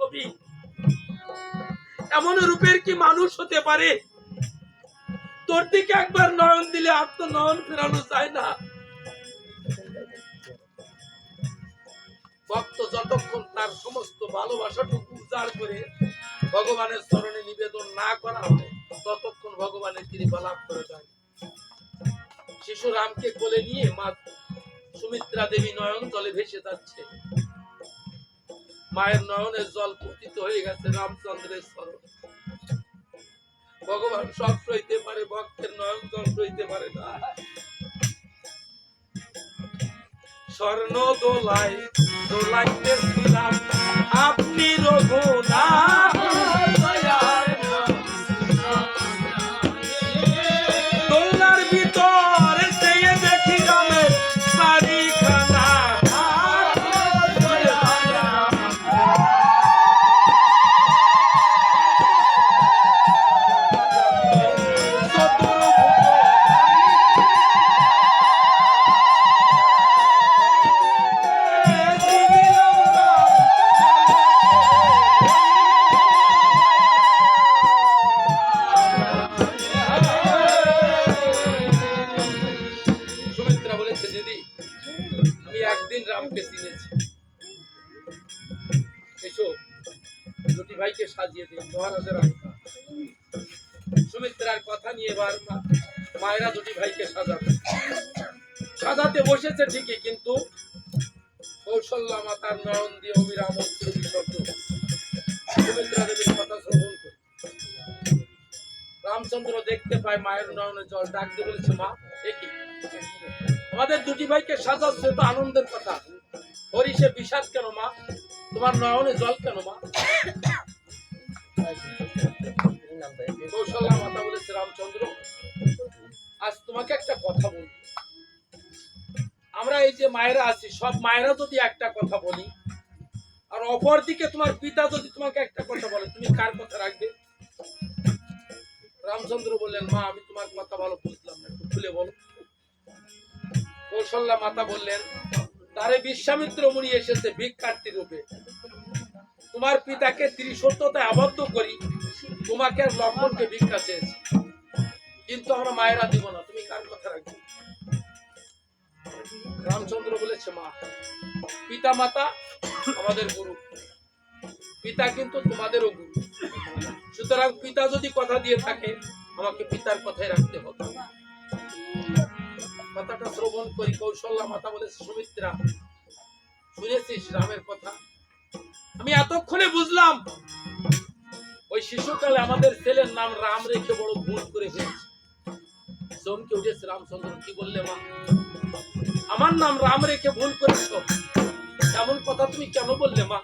ছবি। এমন রূপের কি মানুষ হতে পারে? তোর দিকে একবার নয়ন দিলে আর তো নয়ন ফেরানো যায় না। ভক্ত যতক্ষণ তার সমস্ত ভালোবাসাটুকু উজাড় করে ভগবানের চরণে নিবেদন না করা হয়, ততক্ষণ ভগবানের কৃপা লাভ করে যায়। শিশু রামকে কোলে নিয়ে মা সুমিত্রা দেবী নয়ন জলে ভেসে যাচ্ছে। মায়ের নয়নের জল পতিত হয়ে গেছে রামচন্দ্রের চরণে। ভগবান সব সইতে পারে, ভক্তের নয়ন জল সইতে পারে না। স্বর্ণ দোলাই দোলাইতেছিলাম আপনি রঘুনাথ, দোলার ভিতরে চেয়ে দেখি রামের চারিখানা। ভাইকে সাজিয়ে দিন মহারাজের আজ্ঞা। সুমিত্রার কথা নিয়ে এবার মায়েরা দুটি ভাইকে সাজাতে বসেছে ঠিকই, কিন্তু কৌশল্যা মাতার নয়ন দিয়ে অবিরাম অশ্রু বিসর্গ। সুমিত্রা দেবীর কথা শ্রবণ করে রামচন্দ্র দেখতে পায় মায়ের নয়নে জল। ডাক দিয়ে বলেছে, মা এ কি? আমাদের দুটি ভাইকে সাজাচ্ছে, তো আনন্দের কথা। হরিষে বিষাদ কেন মা? তোমার নয়নে জল কেন মা? কৌশল্যা মাতা বলেছে, রামচন্দ্র আজ তোমাকে একটা কথা বলবো। আমরা এই যে মায়েরা আছি, সব মায়েরা যদি একটা কথা বলি, আর অপর দিকে তোমার পিতা যদি তোমাকে একটা কথা বলে, তুমি কার কথা রাখবে? রামচন্দ্র বললেন, মা আমি তোমার কথা ভালো বুঝলাম না, একটু খুলে বলো। কৌশল্যা মাতা বললেন, তারে বিশ্বামিত্র মুনি এসেছে ভিক্ষার্থী রূপে। তোমার পিতাকে ত্রিসত্যতায় আবদ্ধ করি, তোমাকে আর লক্ষণকে ভিক্ষা চেয়েছে, কিন্তু আমরা মায়েরা দিব না, তুমি কার কথা রাখবে? রামচন্দ্র বলেছে, মা পিতা মাতা আমাদের গুরু, পিতা কিন্তু তোমাদেরও গুরু, সুতরাং পিতা যদি কথা দিয়ে থাকে আমাকে পিতার কথাই রাখতে হবে। কথাটা শ্রবণ করি। কৌশল্যা মাতা বলেছে, সুমিত্রা শুনেছিস রামের কথা? আমি এতক্ষণে বুঝলাম ওই শিশুকালে আমাদের ছেলের নাম রাম রেখে বড় ভুল করে ফেলেছে। চমকে উঠেছে রামচন্দ্র, কি বললে মা? আমার নাম রাম রেখে ভুল করেছ? এমন কথা তুমি কেন বললে মা?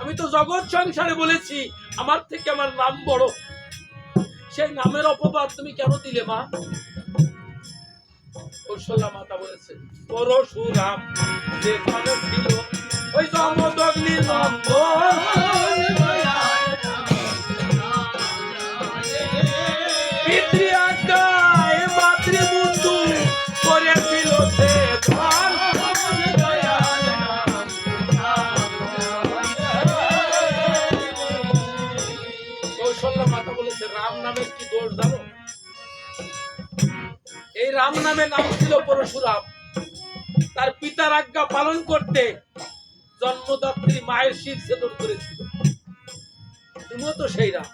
আমি তো জগৎ সংসারে বলেছি আমার থেকে আমার নাম বড়, সেই নামের অপবাদ তুমি কেন দিলে মা? কৌশল্যা মাতা বলেছে, পরশুরাম যেখানে ছিল ওই জমদগ্নি নন্দন, পিতৃ আজ্ঞায় মাতৃবন্ধু করেছিল সে ধ্যান। কৌশল্যা মাতা বলেছে, রাম নামের কি দোষ জানো? এই রাম নামে নাম ছিল পরশুরাম। তার পিতার আজ্ঞা পালন করতে জন্মদাত্রী মায়ের শির ছেদন করেছিল। তুমিও তো সেই রাম।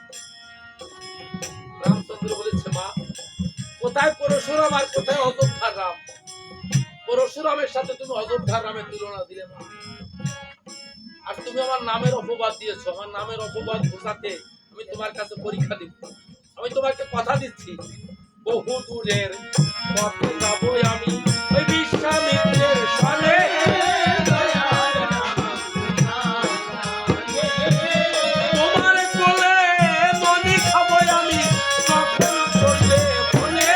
রামচন্দ্র বলেছে, মা কোথায় পরশুরাম আর কোথায় অযোধ্যার রাম? পরশুরামের সাথে তুমি অযোধ্যার রামের তুলনা দিলে মা। আর তুমি আমার নামের অপবাদ দিয়েছো। আমার নামের অপবাদ ঘোষাতে আমি তোমার কাছে পরীক্ষা দিব। আমি তোমাকে কথা দিচ্ছি, বহু দূরের পথে যাবো আমি ওই বিশ্বামিত্রের সনে। তোমার কোলে মনি খাবো আমি তখন করলে বলে।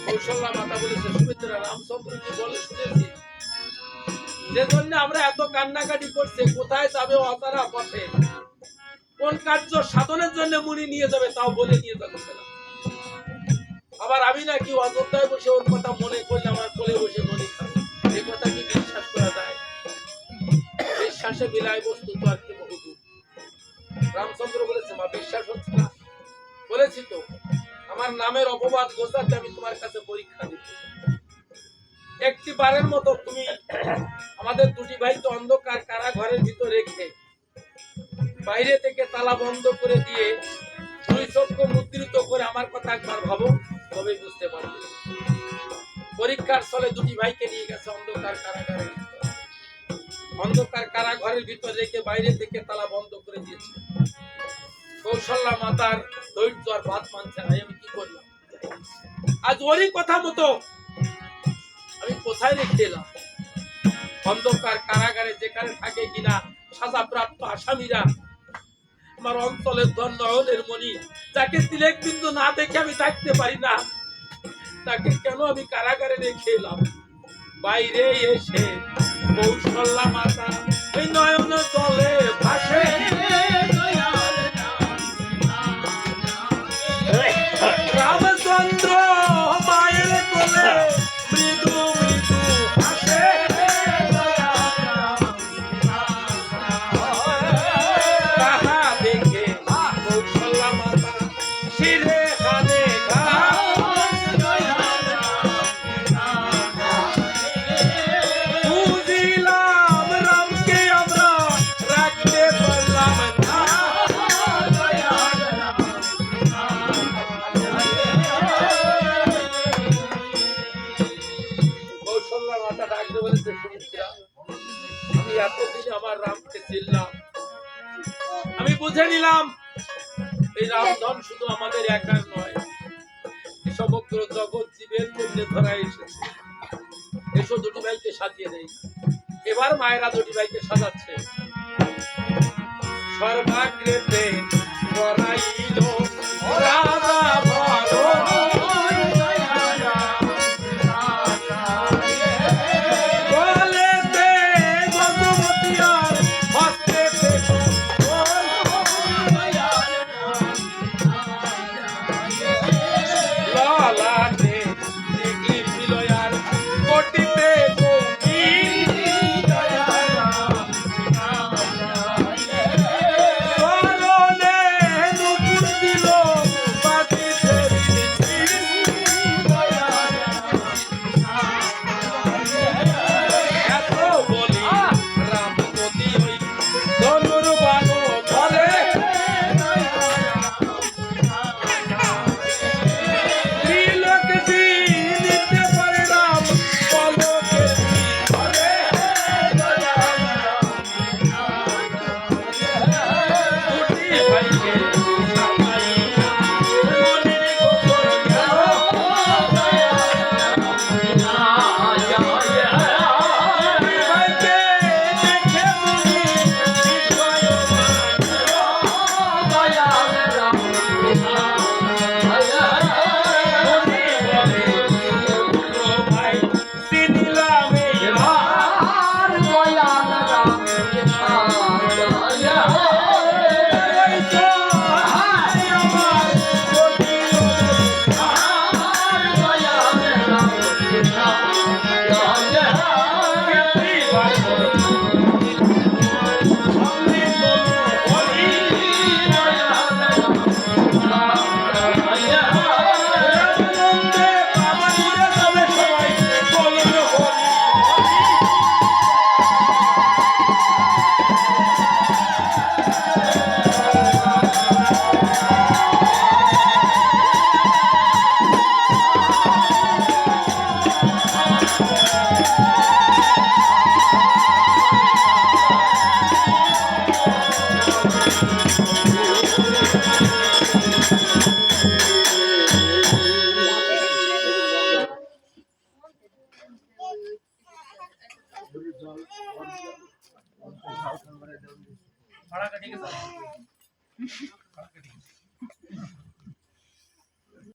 কৌশল্যা মাতা বলেছে, সুমিত্রা রামচন্দ্র কি বলে শুনেছি, যে জন্য আমরা এত কান্নাকাটি করছে, কোথায় যাবে অতারা পথে, কোন কার্য সাধনের জন্য মুনি নিয়ে যাবে তাও বলে নিয়ে যাবে। আবার আমি নাকি অযোধ্যায় বসে ওর কথা মনে করলে আমার কোলে বসে নদী খাবে, এই কথা কি বিশ্বাস করা যায়? বিশ্বাসে বিলায় বস্তু তো আর কি বহুদূর। রামচন্দ্র বলেছে, মা বিশ্বাস হচ্ছে না? বলেছি তো, আমার নামের অপবাদ গোছাতে আমি তোমার কাছে পরীক্ষা দিব। একটি বারের মতো তুমি আমাদের দুটি ভাইকে অন্ধকার কারাঘরের ভিতর রেখে বাইরে থেকে তালা বন্ধ করে দিয়ে দুই চক্ষু মুদ্রিত করে আমার কথা একবার ভাবো, তবেই বুঝতে পারবে। পরীক্ষার স্থলে দুটি ভাইকে নিয়ে গেছে অন্ধকার কারাগারে, অন্ধকার কারাঘরের ভিতর রেখে বাইরে থেকে তালা বন্ধ করে দিয়েছে। কৌশল্যা মাতার ধৈর্য আর বাদ মানছে না, আমি কি করলাম? আজ ওরই কথা মতো আমি কোথায় রেখে এলাম? অন্ধকার কারাগারে, যেখানে থাকে কিনা সাজাপ্রাপ্ত আসামিরা। আমার অঞ্চলের নয়নের মণি, যাকে তিলেক বিন্দু না দেখে আমি থাকতে পারি না, তাকে কেন আমি কারাগারে রেখে এলাম? বাইরে এসে কৌশল্যা মাতা ওই নয়ন জলে ভাসে, রামচন্দ্র মায়ের কোলে মৃদু মৃদু হাসে। তাহা দেখে কৌশল্যা মাতা শিরে কানে ঘা, বুঝিলাম রামকে আমরা রাখতে পারলাম না। কৌশল্যা মাতা ডাকতে বলেছে, সুমিত্রা, আমি এতদিন আমার রামকে চিনলাম, আমি বুঝে নিলাম এই রামধন শুধু আমাদের একার নয়, সমগ্র জগৎ জীবের জন্য ধরা এসেছে। এসো দুটি ভাইকে সাজিয়ে দেই। এবার মায়েরা দুটি ভাইকে সাজাচ্ছে। সর্বাগ্রেতে বরাইল রাজা ভরত, বলেতে গজপতি আর হস্তেতে ললাটে টিকলি বিলয়ার কোটিতে ভাড়া কাটিয়ে গেছে।